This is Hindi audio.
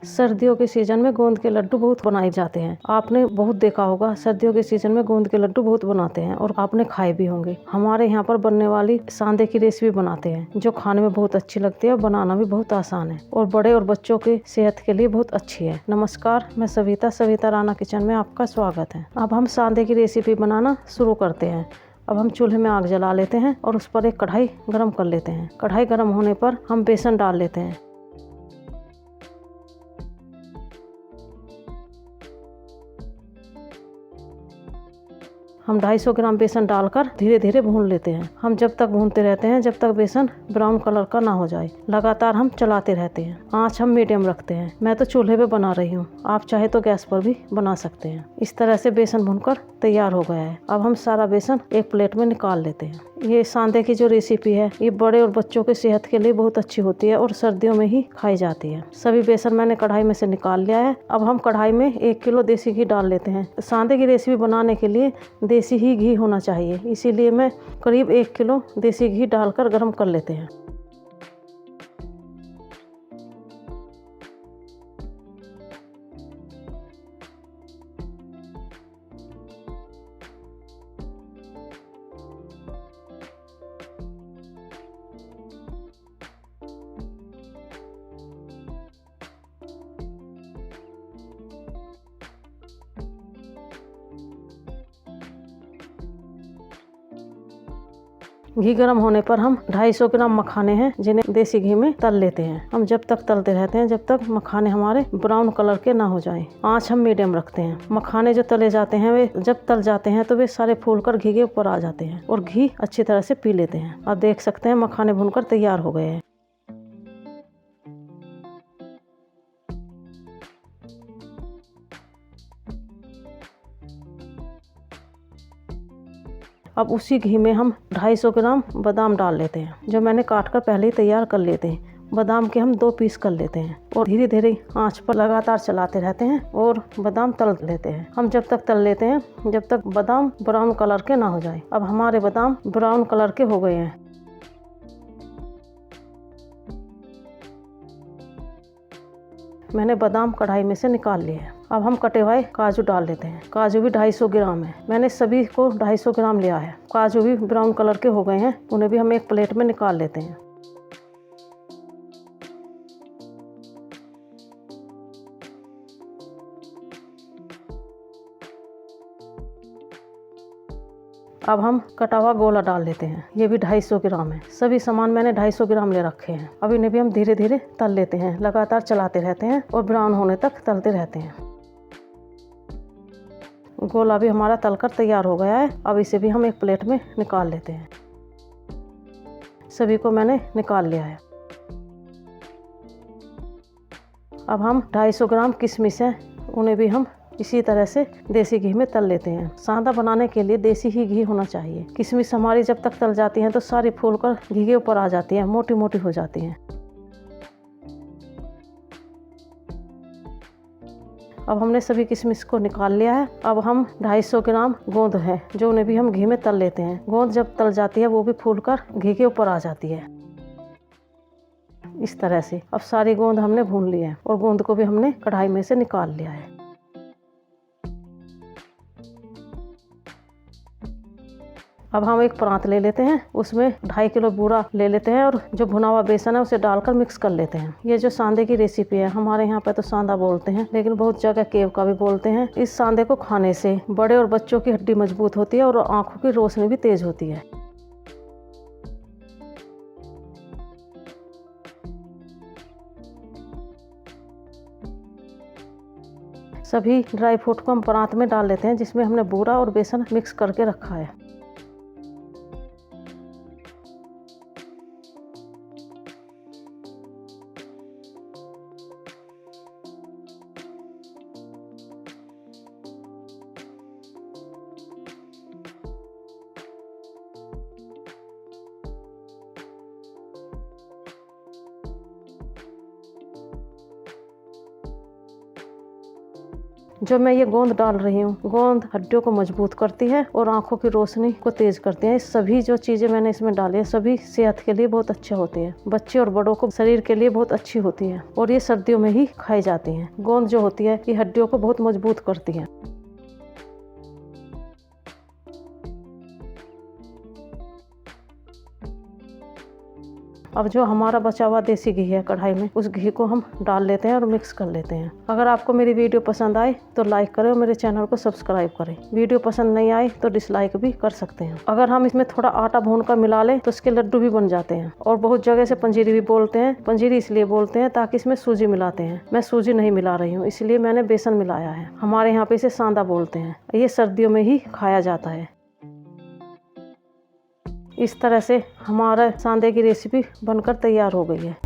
सर्दियों के सीजन में गोंद के लड्डू बहुत बनाए जाते हैं। आपने बहुत देखा होगा, सर्दियों के सीजन में गोंद के लड्डू बहुत बनाते हैं और आपने खाए भी होंगे। हमारे यहाँ पर बनने वाली सांदे की रेसिपी बनाते हैं जो खाने में बहुत अच्छी लगती है और बनाना भी बहुत आसान है और बड़े और बच्चों की सेहत के लिए बहुत अच्छी है। नमस्कार, मैं सविता राणा किचन में आपका स्वागत है। अब हम सांदे की रेसिपी बनाना शुरू करते हैं। अब हम चूल्हे में आग जला लेते हैं और उस पर एक कढ़ाई गरम कर लेते हैं। कढ़ाई गरम होने पर हम बेसन डाल लेते हैं। हम 250 ग्राम बेसन डालकर धीरे धीरे भून लेते हैं। हम जब तक भूनते रहते हैं जब तक बेसन ब्राउन कलर का ना हो जाए। लगातार हम चलाते रहते हैं। आंच हम मीडियम रखते हैं। मैं तो चूल्हे पे बना रही हूँ, आप चाहे तो गैस पर भी बना सकते हैं। इस तरह से बेसन भूनकर तैयार हो गया है। अब हम सारा बेसन एक प्लेट में निकाल लेते हैं। ये सांदे की जो रेसिपी है ये बड़े और बच्चों की सेहत के लिए बहुत अच्छी होती है और सर्दियों में ही खाई जाती है। सभी बेसन मैंने कढ़ाई में से निकाल लिया है। अब हम कढ़ाई में 1 किलो देसी घी डाल लेते हैं। सांदे की रेसिपी बनाने के लिए देसी ही घी होना चाहिए, इसीलिए मैं करीब 1 किलो देसी घी डालकर गर्म कर लेते हैं। घी गर्म होने पर हम 250 ग्राम मखाने हैं जिन्हें देसी घी में तल लेते हैं। हम जब तक तलते रहते हैं जब तक मखाने हमारे ब्राउन कलर के ना हो जाएं। आंच हम मीडियम रखते हैं। मखाने जो तले जाते हैं वे जब तल जाते हैं तो वे सारे फूलकर घी के ऊपर आ जाते हैं और घी अच्छी तरह से पी लेते हैं। आप देख सकते हैं मखाने भूनकर तैयार हो गए हैं। अब उसी घी में हम 250 ग्राम बादाम डाल लेते हैं जो मैंने काट कर पहले ही तैयार कर लेते हैं। बादाम के हम 2 पीस कर लेते हैं और धीरे धीरे आंच पर लगातार चलाते रहते हैं और बादाम तल लेते हैं। हम जब तक तल लेते हैं जब तक बादाम ब्राउन कलर के ना हो जाए। अब हमारे बादाम ब्राउन कलर के हो गए हैं। मैंने बादाम कढ़ाई में से निकाल लिए हैं। अब हम कटे हुए काजू डाल लेते हैं। काजू भी 250 ग्राम है। मैंने सभी को 250 ग्राम लिया है। काजू भी ब्राउन कलर के हो गए हैं, उन्हें भी हम एक प्लेट में निकाल लेते हैं। अब हम कटा हुआ गोला डाल लेते हैं। ये भी 250 ग्राम है। सभी सामान मैंने 250 ग्राम ले रखे हैं। अब इन्हें भी हम धीरे धीरे तल लेते हैं। लगातार चलाते रहते हैं और ब्राउन होने तक तलते रहते हैं। गोला भी हमारा तलकर तैयार हो गया है। अब इसे भी हम एक प्लेट में निकाल लेते हैं। सभी को मैंने निकाल लिया है। अब हम 250 ग्राम किशमिश है, उन्हें भी हम इसी तरह से देसी घी में तल लेते हैं। सांदा बनाने के लिए देसी ही घी होना चाहिए। किशमिश हमारी जब तक तल जाती हैं तो सारी फूलकर घी के ऊपर आ जाती हैं, मोटी मोटी हो जाती हैं। अब हमने सभी किशमिश को निकाल लिया है। अब हम 250 ग्राम गोंद है जो उन्हें भी हम घी में तल लेते हैं। गोंद जब तल जाती है वो भी फूलकर घी के ऊपर आ जाती है। इस तरह से अब सारी गोंद हमने भून ली है और गोंद को भी हमने कढ़ाई में से निकाल लिया है। अब हम एक परात ले लेते हैं, उसमें 2.5 किलो बूरा ले लेते हैं और जो भुना हुआ बेसन है उसे डालकर मिक्स कर लेते हैं। ये जो सांदे की रेसिपी है, हमारे यहाँ पे तो सांदा बोलते हैं लेकिन बहुत जगह केव का भी बोलते हैं। इस सांदे को खाने से बड़े और बच्चों की हड्डी मजबूत होती है और आंखों की रोशनी भी तेज होती है। सभी ड्राई फ्रूट को हम परात में डाल लेते हैं जिसमें हमने बूरा और बेसन मिक्स करके रखा है। जो मैं ये गोंद डाल रही हूँ, गोंद हड्डियों को मजबूत करती है और आंखों की रोशनी को तेज करती है। सभी जो चीजें मैंने इसमें डाली है सभी सेहत के लिए बहुत अच्छे होते हैं। बच्चे और बड़ों को शरीर के लिए बहुत अच्छी होती है और ये सर्दियों में ही खाई जाती हैं। गोंद जो होती है ये हड्डियों को बहुत मजबूत करती है। अब जो हमारा बचा हुआ देसी घी है कढ़ाई में, उस घी को हम डाल लेते हैं और मिक्स कर लेते हैं। अगर आपको मेरी वीडियो पसंद आए तो लाइक करें और मेरे चैनल को सब्सक्राइब करें। वीडियो पसंद नहीं आए तो डिसलाइक भी कर सकते हैं। अगर हम इसमें थोड़ा आटा भून कर मिला लें तो इसके लड्डू भी बन जाते हैं। और बहुत जगह से पंजीरी भी बोलते हैं। पंजीरी इसलिए बोलते हैं ताकि इसमें सूजी मिलाते हैं। मैं सूजी नहीं मिला रही हूँ, इसलिए मैंने बेसन मिलाया है। हमारे यहाँ पे इसे सांदा बोलते हैं। ये सर्दियों में ही खाया जाता है। इस तरह से हमारा सांदे की रेसिपी बनकर तैयार हो गई है।